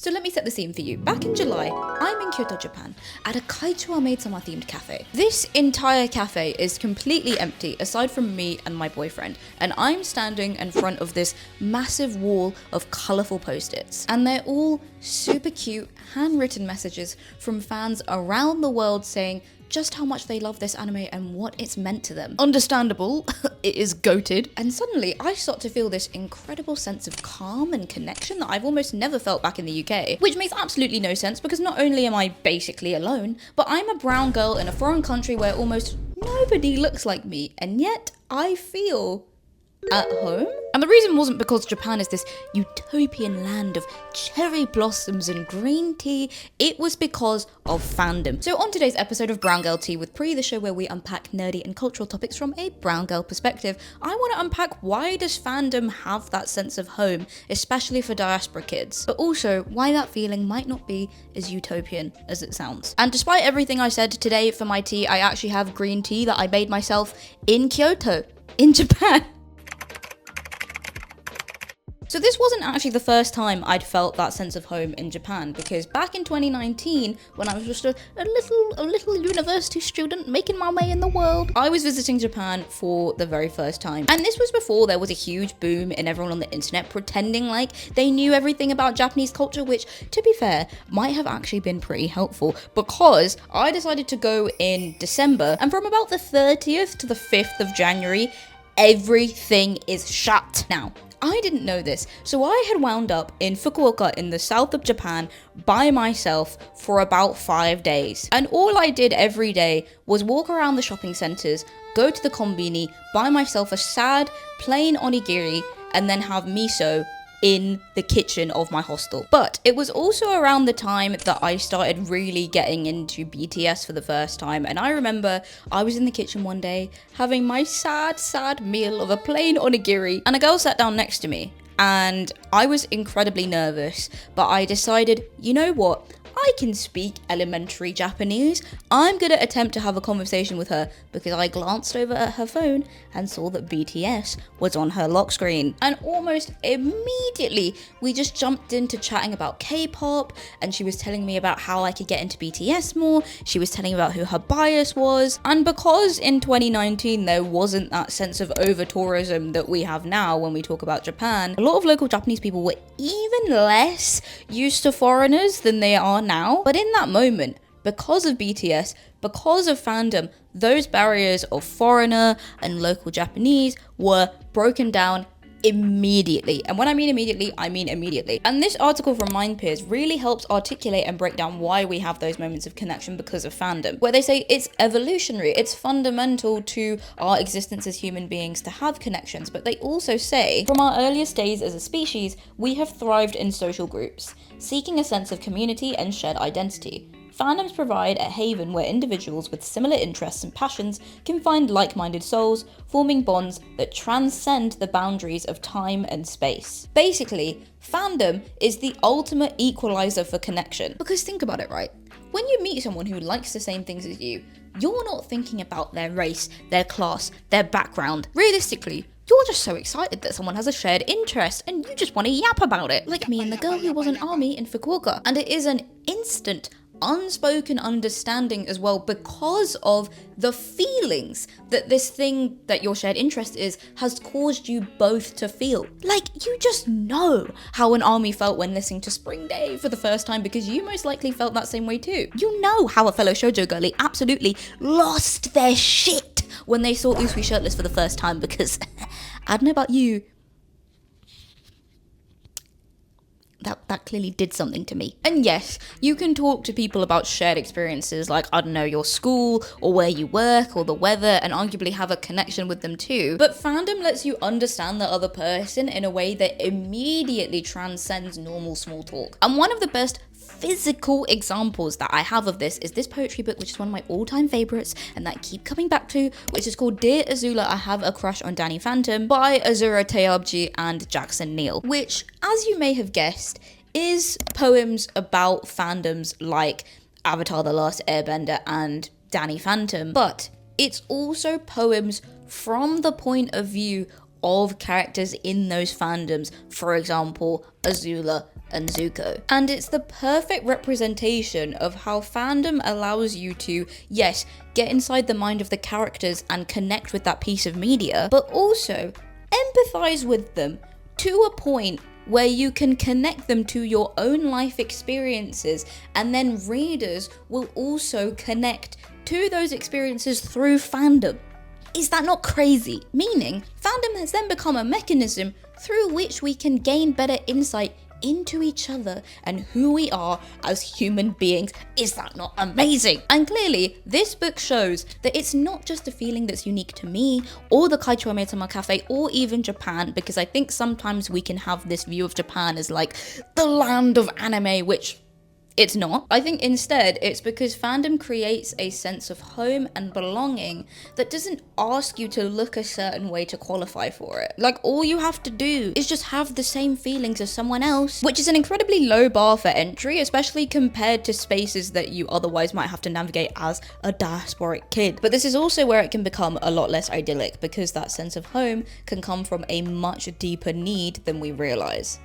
So let me set the scene for you. Back in July, I'm in Kyoto, Japan, at a Kaichua maid-sama themed cafe. This entire cafe is completely empty aside from me and my boyfriend, and I'm standing in front of this massive wall of colourful post-its. And they're all super cute, handwritten messages from fans around the world saying just how much they love this anime and what it's meant to them. Understandable, it is goated. And suddenly I start to feel this incredible sense of calm and connection that I've almost never felt back in the UK, which makes absolutely no sense because not only am I basically alone, but I'm a brown girl in a foreign country where almost nobody looks like me, and yet I feel at home. And the reason wasn't because Japan is this utopian land of cherry blossoms and green tea, it was because of fandom. So on today's episode of Brown Girl Tea with Pri, the show where we unpack nerdy and cultural topics from a brown girl perspective, I want to unpack why does fandom have that sense of home, especially for diaspora kids, but also why that feeling might not be as utopian as it sounds. And despite everything I said today for my tea, I actually have green tea that I made myself in Kyoto, in Japan. So this wasn't actually the first time I'd felt that sense of home in Japan, because back in 2019, when I was just a little university student making my way in the world, I was visiting Japan for the very first time. And this was before there was a huge boom in everyone on the internet pretending like they knew everything about Japanese culture, which, to be fair, might have actually been pretty helpful, because I decided to go in December, and from about the 30th to the 5th of January, everything is shut. Now, I didn't know this, so I had wound up in Fukuoka in the south of Japan by myself for about 5 days. And all I did every day was walk around the shopping centres, go to the konbini, buy myself a sad, plain onigiri, and then have miso in the kitchen of my hostel. But it was also around the time that I started really getting into BTS for the first time, and I remember I was in the kitchen one day having my sad meal of a plain onigiri, and a girl sat down next to me, and I was incredibly nervous, but I decided, you know what? I can speak elementary Japanese. I'm gonna attempt to have a conversation with her, because I glanced over at her phone and saw that BTS was on her lock screen. And almost immediately, we just jumped into chatting about K-pop, and she was telling me about how I could get into BTS more. She was telling me about who her bias was. And because in 2019 there wasn't that sense of over-tourism that we have now when we talk about Japan, a lot of local Japanese people were even less used to foreigners than they are now. But in that moment, because of BTS, because of fandom, those barriers of foreigner and local Japanese were broken down immediately. And when I mean immediately, I mean immediately. And this article from Mindpeers really helps articulate and break down why we have those moments of connection because of fandom, where they say it's evolutionary, it's fundamental to our existence as human beings to have connections. But they also say, from our earliest days as a species, we have thrived in social groups, seeking a sense of community and shared identity. Fandoms provide a haven where individuals with similar interests and passions can find like-minded souls, forming bonds that transcend the boundaries of time and space. Basically, fandom is the ultimate equalizer for connection. Because think about it, right? When you meet someone who likes the same things as you, you're not thinking about their race, their class, their background. Realistically, you're just so excited that someone has a shared interest and you just want to yap about it. Like me and the girl who was an army in Fukuoka. And it is an instant, unspoken understanding as well, because of the feelings that this thing that your shared interest is has caused you both to feel. Like, you just know how an army felt when listening to Spring Day for the first time, because you most likely felt that same way too. You know how a fellow shoujo girlie absolutely lost their shit when they saw Usui shirtless for the first time, because I don't know about you, that clearly did something to me. And yes, you can talk to people about shared experiences like, I don't know, your school or where you work or the weather, and arguably have a connection with them too. But fandom lets you understand the other person in a way that immediately transcends normal small talk. And one of the best physical examples that I have of this is this poetry book, which is one of my all-time favorites and that I keep coming back to, which is called Dear Azula, I Have a Crush on Danny Phantom by Azura Tayabji and Jackson Neal, which, as you may have guessed, is poems about fandoms like Avatar: The Last Airbender and Danny Phantom, but it's also poems from the point of view of characters in those fandoms. For example, Azula and Zuko. And it's the perfect representation of how fandom allows you to, yes, get inside the mind of the characters and connect with that piece of media, but also empathize with them to a point where you can connect them to your own life experiences, and then readers will also connect to those experiences through fandom. Is that not crazy? Meaning, fandom has then become a mechanism through which we can gain better insight into each other and who we are as human beings. Is that not amazing? And clearly, this book shows that it's not just a feeling that's unique to me or the Kaichou Maid-sama Cafe or even Japan, because I think sometimes we can have this view of Japan as like the land of anime, which it's not. I think instead it's because fandom creates a sense of home and belonging that doesn't ask you to look a certain way to qualify for it. Like, all you have to do is just have the same feelings as someone else, which is an incredibly low bar for entry, especially compared to spaces that you otherwise might have to navigate as a diasporic kid. But this is also where it can become a lot less idyllic, because that sense of home can come from a much deeper need than we realize.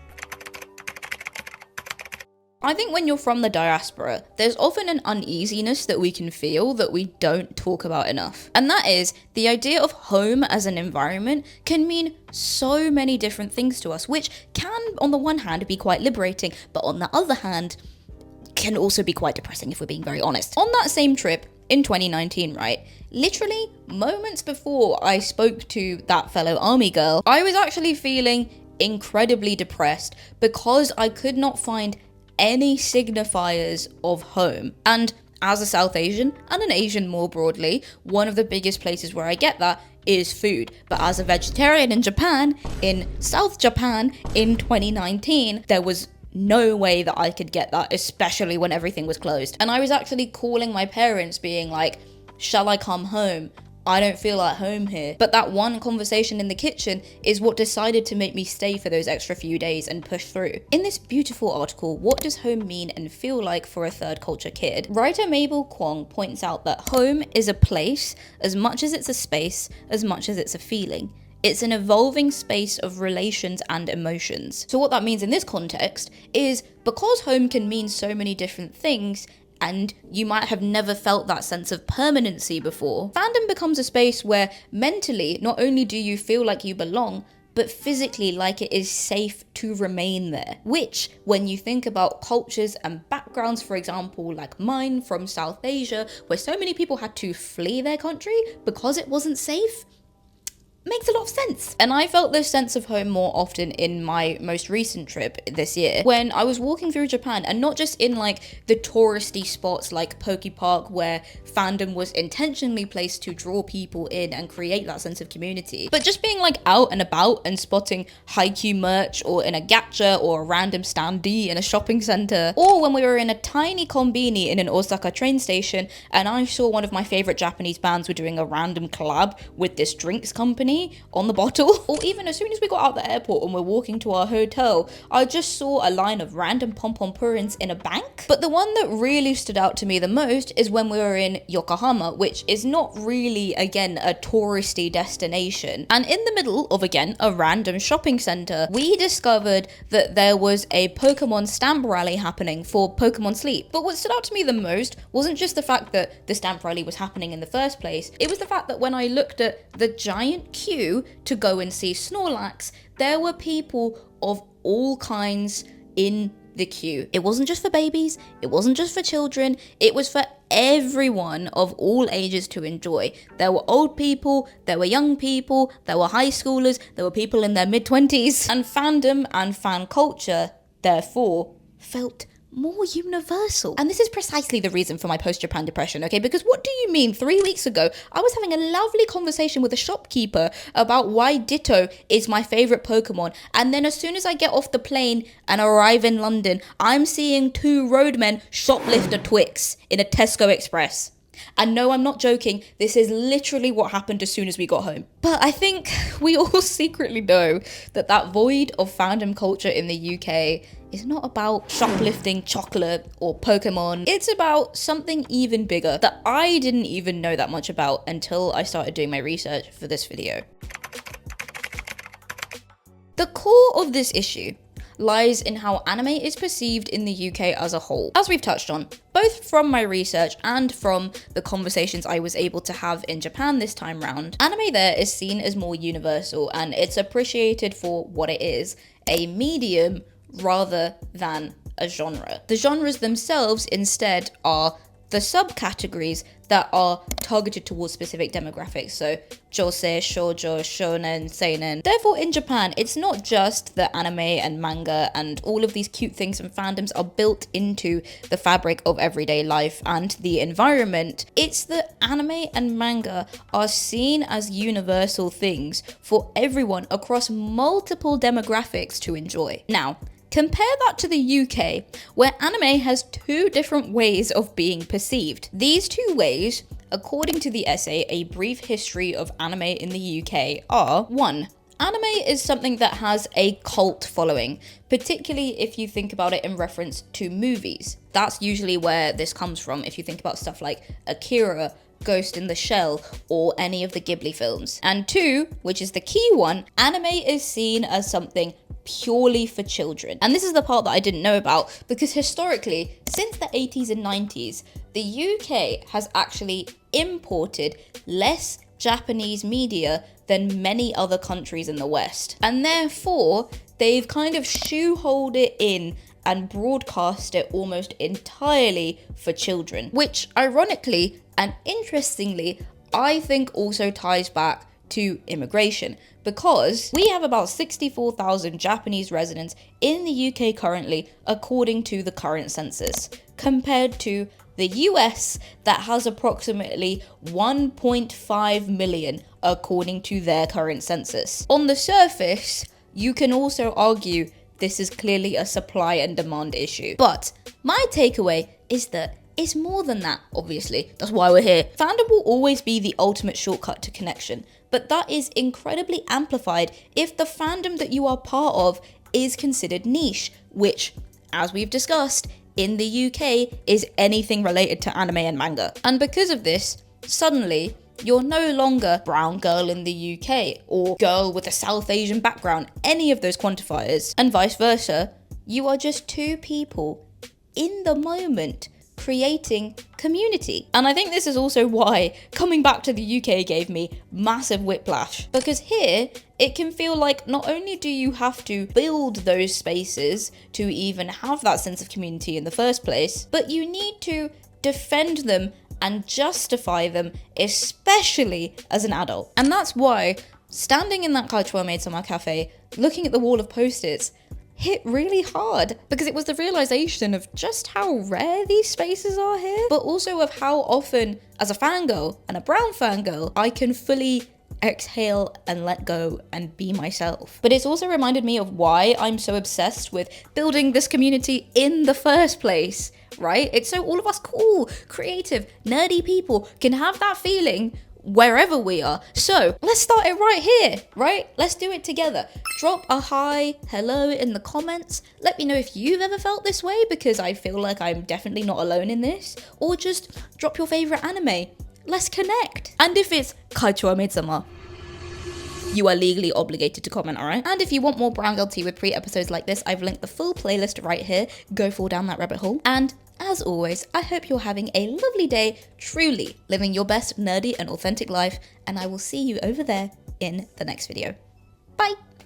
I think when you're from the diaspora, there's often an uneasiness that we can feel that we don't talk about enough. And that is, the idea of home as an environment can mean so many different things to us, which can, on the one hand, be quite liberating, but on the other hand, can also be quite depressing if we're being very honest. On that same trip, in 2019, right, literally moments before I spoke to that fellow army girl, I was actually feeling incredibly depressed because I could not find any signifiers of home. And as a South Asian, and an Asian more broadly, one of the biggest places where I get that is food. But as a vegetarian in Japan, in South Japan, in 2019, there was no way that I could get that, especially when everything was closed. And I was actually calling my parents being like, shall I come home? I don't feel at home here. But that one conversation in the kitchen is what decided to make me stay for those extra few days and push through. In this beautiful article, What Does Home Mean and Feel Like for a Third Culture Kid?, writer Mabel Kwong points out that home is a place as much as it's a space, as much as it's a feeling. It's an evolving space of relations and emotions. So what that means in this context is, because home can mean so many different things, and you might have never felt that sense of permanency before, fandom becomes a space where mentally, not only do you feel like you belong, but physically like it is safe to remain there. Which, when you think about cultures and backgrounds, for example, like mine from South Asia, where so many people had to flee their country because it wasn't safe, makes a lot of sense. And I felt this sense of home more often in my most recent trip this year, when I was walking through Japan, and not just in like the touristy spots like Poke Park, where fandom was intentionally placed to draw people in and create that sense of community, but just being like out and about and spotting Haikyuu merch, or in a gacha or a random standee in a shopping center, or when we were in a tiny konbini in an Osaka train station and I saw one of my favorite Japanese bands were doing a random collab with this drinks company on the bottle. Or even as soon as we got out the airport and we're walking to our hotel, I just saw a line of random pom-pom purins in a bank. But the one that really stood out to me the most is when we were in Yokohama, which is not really, again, a touristy destination. And in the middle of, again, a random shopping center, we discovered that there was a Pokemon stamp rally happening for Pokemon Sleep. But what stood out to me the most wasn't just the fact that the stamp rally was happening in the first place, it was the fact that when I looked at the giant queue to go and see Snorlax, there were people of all kinds in the queue. It wasn't just for babies, it wasn't just for children, it was for everyone of all ages to enjoy. There were old people, there were young people, there were high schoolers, there were people in their mid-20s, and fandom and fan culture, therefore, felt more universal. And this is precisely the reason for my post-Japan depression, okay? Because what do you mean 3 weeks ago, I was having a lovely conversation with a shopkeeper about why Ditto is my favorite Pokemon, and then as soon as I get off the plane and arrive in London, I'm seeing 2 roadmen shoplift a Twix in a Tesco Express. And no, I'm not joking, this is literally what happened as soon as we got home. But I think we all secretly know that that void of fandom culture in the UK is not about shoplifting chocolate or Pokemon. It's about something even bigger that I didn't even know that much about until I started doing my research for this video. The core of this issue lies in how anime is perceived in the UK as a whole. As we've touched on, both from my research and from the conversations I was able to have in Japan this time round, anime there is seen as more universal and it's appreciated for what it is, a medium rather than a genre. The genres themselves instead are the subcategories that are targeted towards specific demographics, so josei, shoujo, shonen, seinen. Therefore, in Japan, it's not just that anime and manga and all of these cute things and fandoms are built into the fabric of everyday life and the environment. It's that anime and manga are seen as universal things for everyone across multiple demographics to enjoy. Now, compare that to the UK, where anime has two different ways of being perceived. These two ways, according to the essay A Brief History of Anime in the UK, are 1. Anime is something that has a cult following, particularly if you think about it in reference to movies. That's usually where this comes from if you think about stuff like Akira, Ghost in the Shell, or any of the Ghibli films. And 2, which is the key one, anime is seen as something purely for children. And this is the part that I didn't know about, because historically, since the 80s and 90s, the UK has actually imported less Japanese media than many other countries in the West. And therefore, they've kind of shoehorned it in and broadcast it almost entirely for children, which ironically and interestingly, I think also ties back to immigration, because we have about 64,000 Japanese residents in the UK currently, according to the current census, compared to the US that has approximately 1.5 million according to their current census. On the surface, you can also argue this is clearly a supply and demand issue, but my takeaway is that it's more than that, obviously. That's why we're here. Fandom will always be the ultimate shortcut to connection, but that is incredibly amplified if the fandom that you are part of is considered niche, which, as we've discussed, in the UK is anything related to anime and manga. And because of this, suddenly, you're no longer brown girl in the UK or girl with a South Asian background, any of those quantifiers, and vice versa. You are just two people in the moment creating community. And I think this is also why coming back to the UK gave me massive whiplash, because here it can feel like not only do you have to build those spaces to even have that sense of community in the first place, but you need to defend them and justify them, especially as an adult. And that's why standing in that cultural maid-sama cafe, looking at the wall of post-its, hit really hard, because it was the realization of just how rare these spaces are here, but also of how often, as a fangirl and a brown fangirl, I can fully exhale and let go and be myself. But it's also reminded me of why I'm so obsessed with building this community in the first place, right? It's so all of us cool, creative, nerdy people can have that feeling wherever we are. So let's start it right here, right? Let's do it together. Drop a hi, hello in the comments. Let me know if you've ever felt this way, because I feel like I'm definitely not alone in this. Or just drop your favorite anime. Let's connect. And if it's Kaichou Maid-sama, you are legally obligated to comment, alright? And if you want more Brown Girl Tea with pre-episodes like this, I've linked the full playlist right here. Go fall down that rabbit hole. And as always, I hope you're having a lovely day, truly living your best nerdy and authentic life, and I will see you over there in the next video. Bye!